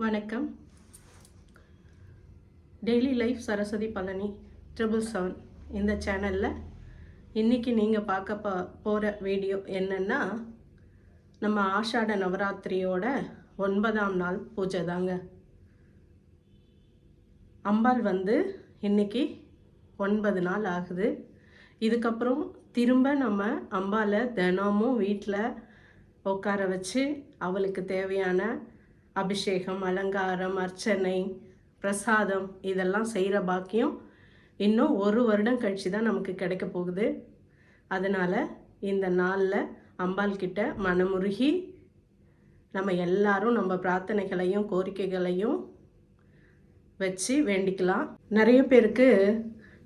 வணக்கம். Daily life Saraswati Palani 777 இந்த சேனலில் இன்றைக்கி நீங்கள் பார்க்க போகிற வீடியோ என்னென்னா, நம்ம ஆஷாட நவராத்திரியோட 9ஆம் நாள் பூஜை தாங்க. அம்பாள் வந்து இன்றைக்கி 9 நாள் ஆகுது. இதுக்கப்புறம் திரும்ப நம்ம அம்பாளை தினமும் வீட்டில் உட்கார வச்சு அவளுக்கு தேவையான அபிஷேகம், அலங்காரம், அர்ச்சனை, பிரசாதம் இதெல்லாம் செய்கிற பாக்கியம் இன்னும் 1 வருடம் கழித்து தான் நமக்கு கிடைக்க போகுது. அதனால் இந்த நாளில் அம்பாள்கிட்ட மனமுருகி நம்ம எல்லாரும் நம்ம பிரார்த்தனைகளையும் கோரிக்கைகளையும் வச்சு வேண்டிக்கலாம். நிறைய பேருக்கு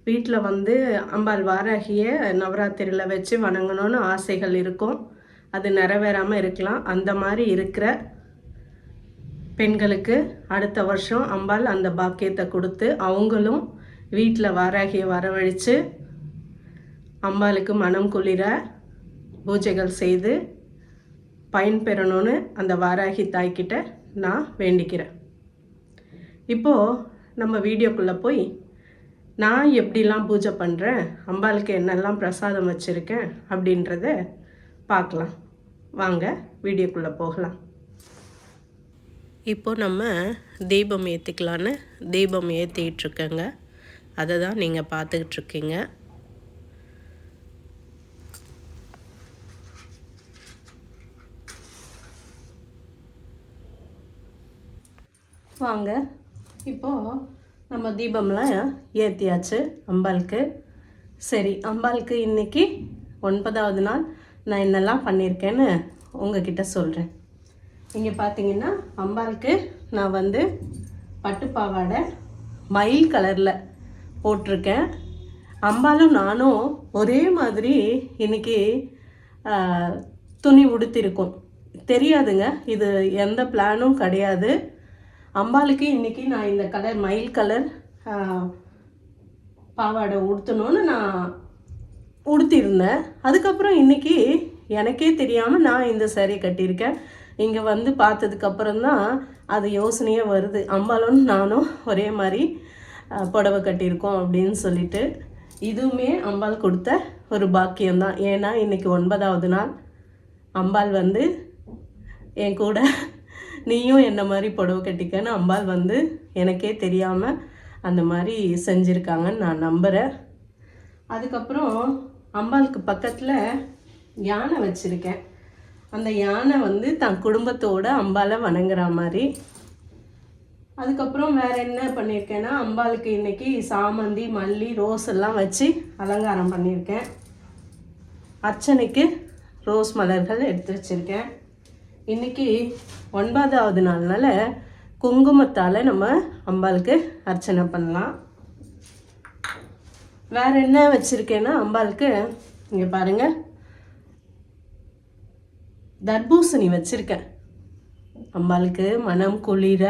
வீட்டில் வந்து அம்பாள் வாராகியை நவராத்திரியில் வச்சு வணங்கணும்னு ஆசைகள் இருக்கும். அது நிறைவேறாமல் இருக்கலாம். அந்த மாதிரி இருக்கிற பெண்களுக்கு அடுத்த வருஷம் அம்பாள் அந்த பாக்கியத்தை கொடுத்து அவங்களும் வீட்டில் வாராகியை வரவழைச்சு அம்பாளுக்கு மனம் குளிர பூஜைகள் செய்து பயன்பெறணும்னு அந்த வாராகி தாய்கிட்ட நான் வேண்டிக்கிறேன். இப்போது நம்ம வீடியோக்குள்ளே போய் நான் எப்படிலாம் பூஜை பண்ணுறேன், அம்பாளுக்கு என்னெல்லாம் பிரசாதம் வச்சுருக்கேன் அப்படின்றத பார்க்கலாம். வாங்க வீடியோக்குள்ளே போகலாம். இப்போது நம்ம தீபம் ஏற்றிக்கலான்னு தீபம் ஏற்றிட்டுருக்கேங்க. அதை தான் நீங்கள் பார்த்துக்கிட்ருக்கீங்க. வாங்க, இப்போது நம்ம தீபம்லாம் ஏற்றியாச்சு அம்பாளுக்கு. சரி, அம்பாளுக்கு இன்றைக்கி 9ஆவது நாள் நான் என்னெல்லாம் பண்ணியிருக்கேன்னு உங்ககிட்ட சொல்கிறேன். இங்கே பார்த்தீங்கன்னா அம்பாளுக்கு நான் வந்து பட்டுப்பாவாடை மயில் கலரில் போட்டிருக்கேன். அம்பாலும் நானும் ஒரே மாதிரி இன்றைக்கி துணி உடுத்திருக்கோம். தெரியாதுங்க, இது எந்த பிளானும் கிடையாது. அம்பாளுக்கு இன்றைக்கி நான் இந்த கலர் மயில் கலர் பாவாடை உடுத்தணும்னு நான் உடுத்திருந்தேன். அதுக்கப்புறம் இன்றைக்கி எனக்கே தெரியாமல் நான் இந்த saree கட்டியிருக்கேன். இங்கே வந்து பார்த்ததுக்கப்புறம்தான் அது யோசனையே வருது, அம்பாலும் நானும் ஒரே மாதிரி புடவை கட்டியிருக்கோம் அப்படின்னு சொல்லிட்டு. இதுவுமே அம்பாள் கொடுத்த ஒரு பாக்கியம்தான். ஏன்னா இன்றைக்கி 9ஆவது நாள் அம்பாள் வந்து என் கூட நீயும் என்ன மாதிரி புடவை கட்டிக்கன்னு அம்பாள் வந்து எனக்கே தெரியாமல் அந்த மாதிரி செஞ்சுருக்காங்கன்னு நான் நம்புகிறேன். அதுக்கப்புறம் அம்பாளுக்கு பக்கத்தில் யானை வச்சுருக்கேன். அந்த யானை வந்து தன் குடும்பத்தோடு அம்பாளை வணங்குற மாதிரி. அதுக்கப்புறம் வேறு என்ன பண்ணியிருக்கேன்னா, அம்பாளுக்கு இன்றைக்கி சாமந்தி, மல்லி, ரோஸ் எல்லாம் வச்சு அலங்காரம் பண்ணியிருக்கேன். அர்ச்சனைக்கு ரோஸ் மலர்கள் எடுத்து வச்சுருக்கேன். இன்றைக்கி 9ஆவது நாள்னால குங்குமத்தால் நம்ம அம்பாளுக்கு அர்ச்சனை பண்ணலாம். வேறு என்ன வச்சுருக்கேன்னா, அம்பாளுக்கு இங்கே பாருங்கள், தர்பூசணி வச்சுருக்கேன். அம்பாளுக்கு மனம் குளிர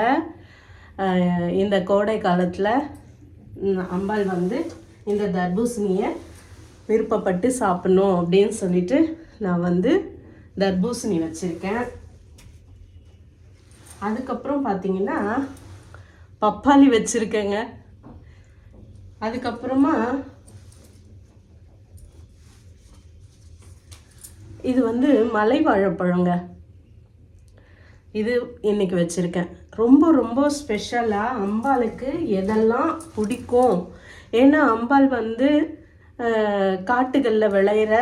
இந்த கோடை காலத்தில் அம்பாள் வந்து இந்த தர்பூசணியை விருப்பப்பட்டு சாப்பிட்ணும் அப்படின்னு சொல்லிட்டு நான் வந்து தர்பூசணி வச்சுருக்கேன். அதுக்கப்புறம் பார்த்திங்கன்னா பப்பாளி வச்சுருக்கேங்க. அதுக்கப்புறமா இது வந்து மலை வாழைப்பழங்க. இது இன்றைக்கி வச்சுருக்கேன். ரொம்ப ரொம்ப ஸ்பெஷலாக அம்பாளுக்கு எதெல்லாம் பிடிக்கும். ஏன்னா அம்பாள் வந்து காட்டுகளில் விளையிற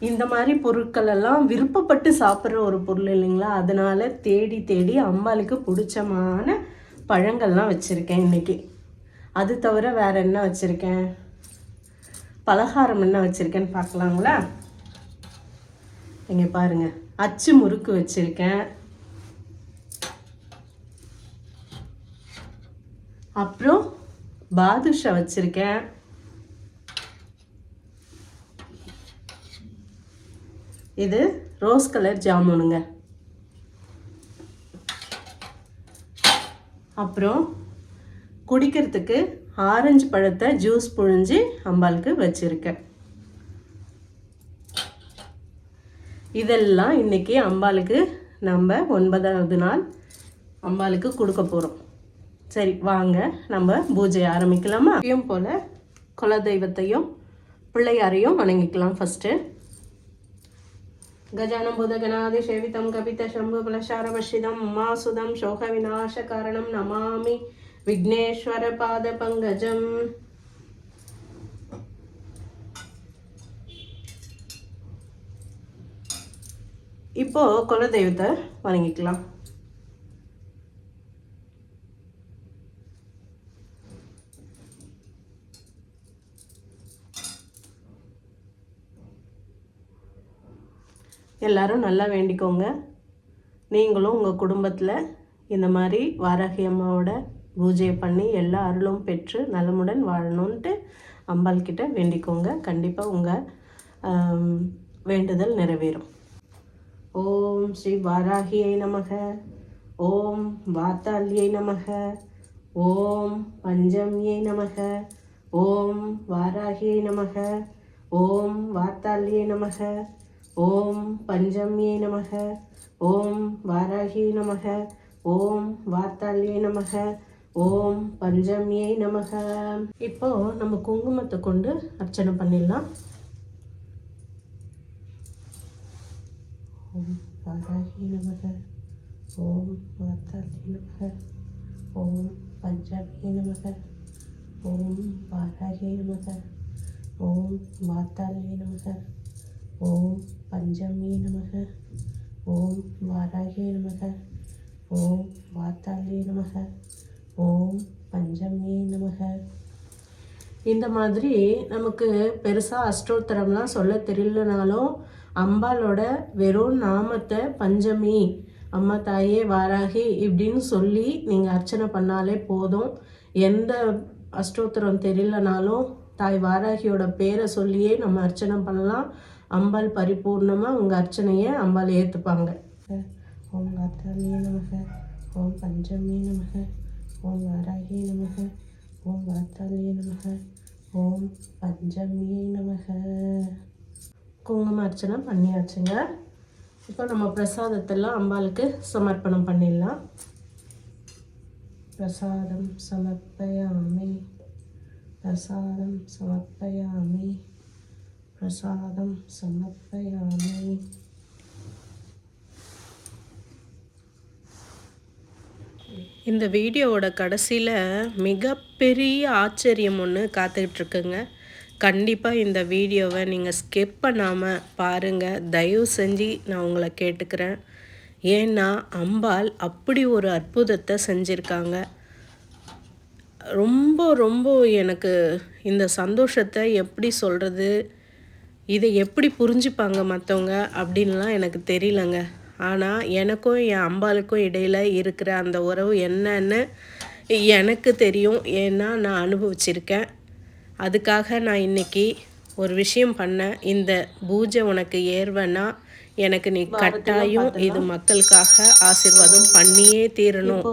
இந்த மாதிரி பொருட்களெல்லாம் விருப்பப்பட்டு சாப்பிட்ற ஒரு பொருள் இல்லைங்களா. அதனால் தேடி தேடி அம்பாளுக்கு பிடிச்சமான பழங்கள்லாம் வச்சுருக்கேன் இன்றைக்கி. அது தவிர வேறு என்ன வச்சுருக்கேன், பலகாரம் என்ன வச்சுருக்கேன்னு பார்க்கலாங்களா. இங்கே பாருங்கள், அச்சு முறுக்கு வச்சுருக்கேன். அப்புறம் பாதுஷா வச்சுருக்கேன். இது ரோஸ் கலர் ஜாமுனுங்க. அப்புறம் குடிக்கிறதுக்கு ஆரஞ்சு பழத்தை ஜூஸ் புழிஞ்சு அம்பாளுக்கு வச்சுருக்கேன். இதெல்லாம் இன்றைக்கி அம்பாளுக்கு நம்ம 9ஆவது நாள் அம்பாளுக்கு கொடுக்க போகிறோம். சரி வாங்க நம்ம பூஜை ஆரம்பிக்கலாமா? எப்பயும் போல் குலதெய்வத்தையும் பிள்ளையாரையும் வணங்கிக்கலாம். ஃபஸ்ட்டு गजानं भूतगणादिसेवितं कपितशम्भुफलसारभक्षितं उमासुतं शोकविनाशकारणं नमामि विघ्नेश्वरपादपङ्कजम्. இப்போ குலதெய்வத்தை வணங்கிக்கலாம். எல்லாரும் நல்லா வேண்டிக்கோங்க. நீங்களும் உங்கள் குடும்பத்தில் இந்த மாதிரி வாராகி அம்மாவோட பூஜையை பண்ணி எல்லா அருளும் பெற்று நலமுடன் வாழணுன்ட்டு அம்பாள் கிட்ட வேண்டிக்கோங்க. கண்டிப்பாக உங்கள் வேண்டுதல் நிறைவேறும். ஓம் ஸ்ரீ வாராகியை நமக, ஓம் வாத்தால்யை நமக, ஓம் பஞ்சமியை நமக, ஓம் வாராகியை நமக, ஓம் வாத்தால்யை நமக, ஓம் பஞ்சமியை நமக, ஓம் வாராகியை நமக, ஓம் வாத்தால்யை நமக, ஓம் பஞ்சமியை நமக. இப்போ நம்ம குங்குமத்தை கொண்டு அர்ச்சனை பண்ணிடலாம். ஓம் வாராகியை நமக, ஓம் வாத்தால்யை நமக, ஓம் பஞ்சமியை நமக, ஓம் வாராகியை நமக, ஓம் வாத்தால்யை நமக, ஓம் பஞ்சமியை நமக, ஓம் வாராகியை நமக, ஓம் வாத்தால்யை நமக, ஓம் பஞ்சமியை நமக. இந்த மாதிரி நமக்கு பெருசாக அஷ்டோத்தரம்லாம் சொல்ல தெரியலனாலும் அம்பாலோட வெறும் நாமத்தை பஞ்சமி அம்மா தாயே வாராகி இப்படின்னு சொல்லி நீங்கள் அர்ச்சனை பண்ணாலே போதும். எந்த அஷ்டோத்திரம் தெரியலனாலும் தாய் வாராகியோட பேரை சொல்லியே நம்ம அர்ச்சனை பண்ணலாம். அம்பாள் பரிபூர்ணமாக உங்கள் அர்ச்சனையை அம்பாள் ஏற்றுப்பாங்க. ஓம் வாத்தால்யே நமக, ஓம் பஞ்சமியே நமக, ஓம் வாராகியே நமக, ஓம் வாத்தால்யே நமக, ஓம் பஞ்சமியே நமக. குங்கும அர்ச்சனை பண்ணியாச்சுங்க. இப்போ நம்ம பிரசாதத்தெல்லாம் அம்பாளுக்கு சமர்ப்பணம் பண்ணிடலாம். பிரசாதம் சமர்ப்பயாமி, பிரசாதம் சமர்ப்பயாமி, பிரசாதம் சமர்ப்பயாமி. இந்த வீடியோவோட கடைசியில் மிகப்பெரிய ஆச்சரியம் ஒன்று காத்துக்கிட்டுருக்குங்க. கண்டிப்பாக இந்த வீடியோவை நீங்கள் ஸ்கிப் பண்ணாமல் பாருங்கள். தயவு செஞ்சு நான் உங்களை கேட்டுக்கிறேன். ஏன்னா அம்பாள் அப்படி ஒரு அற்புதத்தை செஞ்சுருக்காங்க. ரொம்ப ரொம்ப எனக்கு இந்த சந்தோஷத்தை எப்படி சொல்கிறது, இதை எப்படி புரிஞ்சுப்பாங்க மற்றவங்க அப்படின்லாம் எனக்கு தெரியலங்க. ஆனால் எனக்கும் என் அம்பாளுக்கும் இடையில் இருக்கிற அந்த உறவு என்னன்னு எனக்கு தெரியும். ஏன்னா நான் அனுபவிச்சிருக்கேன். அதுக்காக நான் இன்றைக்கி ஒரு விஷயம் பண்ணேன். இந்த பூஜை உனக்கு ஏறுவேன்னா எனக்கு நீ கட்டாயம் இது மக்களுக்காக ஆசீர்வாதம் பண்ணியே தீரணும்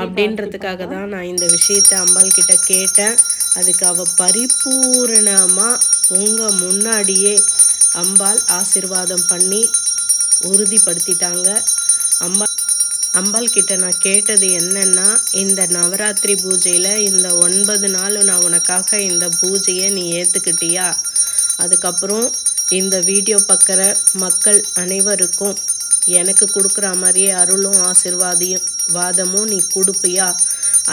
அப்படின்றதுக்காக தான் நான் இந்த விஷயத்தை அம்பாள் கிட்ட கேட்டேன். அதுக்கு அவள் பரிபூரணமாக உங்கள் முன்னாடியே அம்பாள் ஆசீர்வாதம் பண்ணி உறுதிப்படுத்திட்டாங்க. அம்பாள் கிட்ட நான் கேட்டது என்னன்னா, இந்த நவராத்திரி பூஜையில் இந்த 9 நாள் நான் உனக்காக இந்த பூஜையை நீ ஏற்றுக்கிட்டியா? அதுக்கப்புறம் இந்த வீடியோ பார்க்குற மக்கள் அனைவருக்கும் எனக்கு கொடுக்குற மாதிரியே அருளும் ஆசீர்வாதமும் நீ கொடுப்பியா?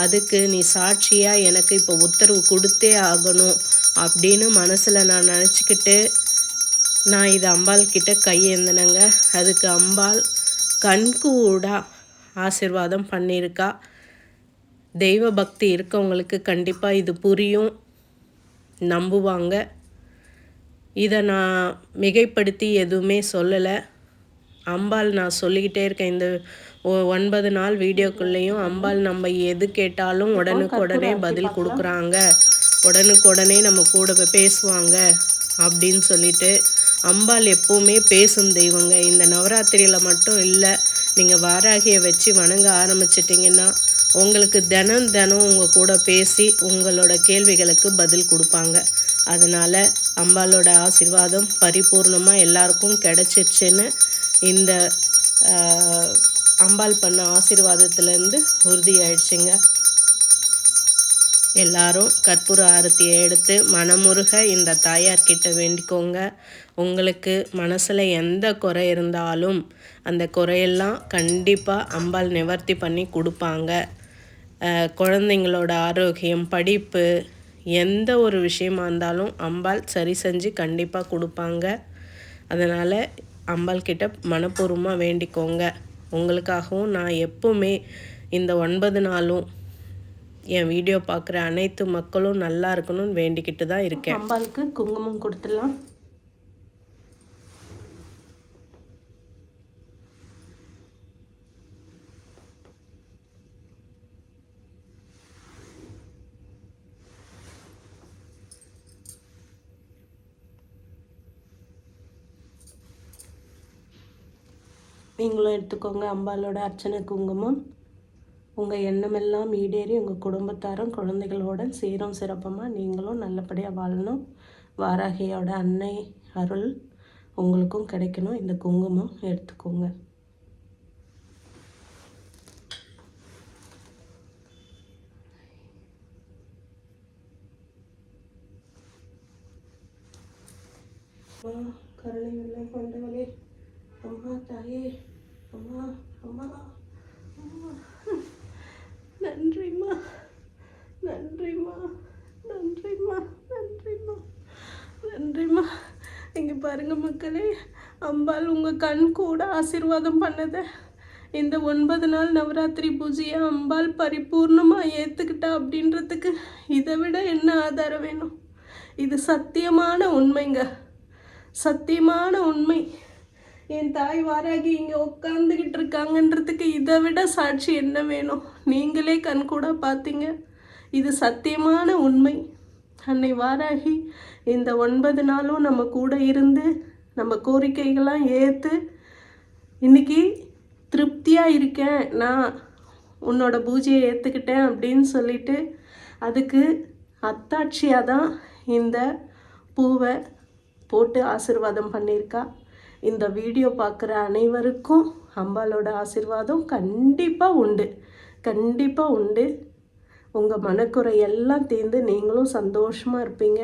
அதுக்கு நீ சாட்சியாக எனக்கு இப்போ உத்தரவு கொடுத்தே ஆகணும் அப்படின்னு மனசில் நான் நினச்சிக்கிட்டு நான் இதை அம்பாள் கிட்ட கையேந்தினேங்க. அதுக்கு அம்பாள் கண்கூடாக ஆசீர்வாதம் பண்ணியிருக்கா. தெய்வ பக்தி இருக்கவங்களுக்கு கண்டிப்பாக இது புரியும், நம்புவாங்க. இதை நான் மிகைப்படுத்தி எதுவுமே சொல்லலை. அம்பாள் நான் சொல்லிக்கிட்டே இருக்கேன். இந்த 9 நாள் வீடியோக்குள்ளேயும் அம்பாள் நம்ம எது கேட்டாலும் உடனுக்குடனே பதில் கொடுக்குறாங்க, உடனுக்குடனே நம்ம கூட பேசுவாங்க அப்படின்னு சொல்லிட்டு அம்பாள் எப்போவுமே பேசும் தெய்வங்க. இந்த நவராத்திரியில் மட்டும் இல்லை, நீங்கள் வாராகியை வச்சு வணங்க ஆரம்பிச்சிட்டிங்கன்னா உங்களுக்கு தினம் உங்கள் கூட பேசி உங்களோட கேள்விகளுக்கு பதில் கொடுப்பாங்க. அதனால் அம்பாளோட ஆசீர்வாதம் பரிபூர்ணமாக எல்லாருக்கும் கிடச்சிருச்சுன்னு இந்த அம்பாள் பண்ண ஆசீர்வாதத்துலேருந்து உறுதியாயிடுச்சுங்க. எல்லாரும் கற்பூர ஆரத்தியை எடுத்து மனமுருக இந்த தாயார்கிட்ட வேண்டிக்கோங்க. உங்களுக்கு மனசில் எந்த குறை இருந்தாலும் அந்த குறையெல்லாம் கண்டிப்பாக அம்பாள் நிவர்த்தி பண்ணி கொடுப்பாங்க. குழந்தைங்களோட ஆரோக்கியம், படிப்பு, எந்த ஒரு விஷயமா இருந்தாலும் அம்பாள் சரி செஞ்சு கண்டிப்பாக கொடுப்பாங்க. அதனால் அம்பாள் கிட்ட மனப்பூர்வமாக வேண்டிக்கோங்க. உங்களுக்காகவும் நான் எப்போவுமே இந்த 9 நாளும் என் வீடியோ பார்க்குற அனைத்து மக்களும் நல்லா இருக்கணும்னு வேண்டிக்கிட்டு தான் இருக்கேன். அம்பாளுக்கு குங்குமம் கொடுத்துடலாம். நீங்களும் எடுத்துக்கோங்க அம்பாலோட அர்ச்சனை குங்குமம். உங்கள் எண்ணமெல்லாம் ஈடேறி உங்கள் குடும்பத்தாரும் குழந்தைகளோட சீரும் சிறப்பமாக நீங்களும் நல்லபடியாக வாழணும். வாராகியோட அன்னை அருள் உங்களுக்கும் கிடைக்கணும். இந்த குங்குமம் எடுத்துக்கோங்க. கருணை வெள்ளை கொண்டவளே, அம்மா தாயே, அம்மா அம்மா அம்மா, நன்றிம்மா நன்றிம்மா நன்றிம்மா நன்றிம்மா நன்றிம்மா. இங்கே பாருங்க மக்களே, அம்பாள் உங்கள் கண் கூட ஆசீர்வாதம் பண்ணதை இந்த 9 நாள் நவராத்திரி பூஜையை அம்பாள் பரிபூர்ணமாக ஏற்றுக்கிட்டா அப்படின்றதுக்கு இதை விட என்ன ஆதாரம் வேணும்? இது சத்தியமான உண்மைங்க, சத்தியமான உண்மை. என் தாய் வாராகி இங்கே உட்காந்துக்கிட்டு இருக்காங்கன்றதுக்கு இதை விட சாட்சி என்ன வேணும்? நீங்களே கண் கூட பார்த்தீங்க. இது சத்தியமான உண்மை. அன்னை வாராகி இந்த 9 நாளும் நம்ம கூட இருந்து நம்ம கோரிக்கைகள்லாம் ஏற்று இன்றைக்கி திருப்தியாக இருக்கேன், நான் உன்னோட பூஜையை ஏற்றுக்கிட்டேன் அப்படின்னு சொல்லிட்டு அதுக்கு அத்தாட்சியாக தான் இந்த பூவை போட்டு ஆசீர்வாதம் பண்ணியிருக்கா. இந்த வீடியோ பார்க்குற அனைவருக்கும் அம்பாலோட ஆசீர்வாதம் கண்டிப்பாக உண்டு, கண்டிப்பாக உண்டு. உங்கள் மனக்குறை எல்லாம் தீர்ந்து நீங்களும் சந்தோஷமாக இருப்பீங்க.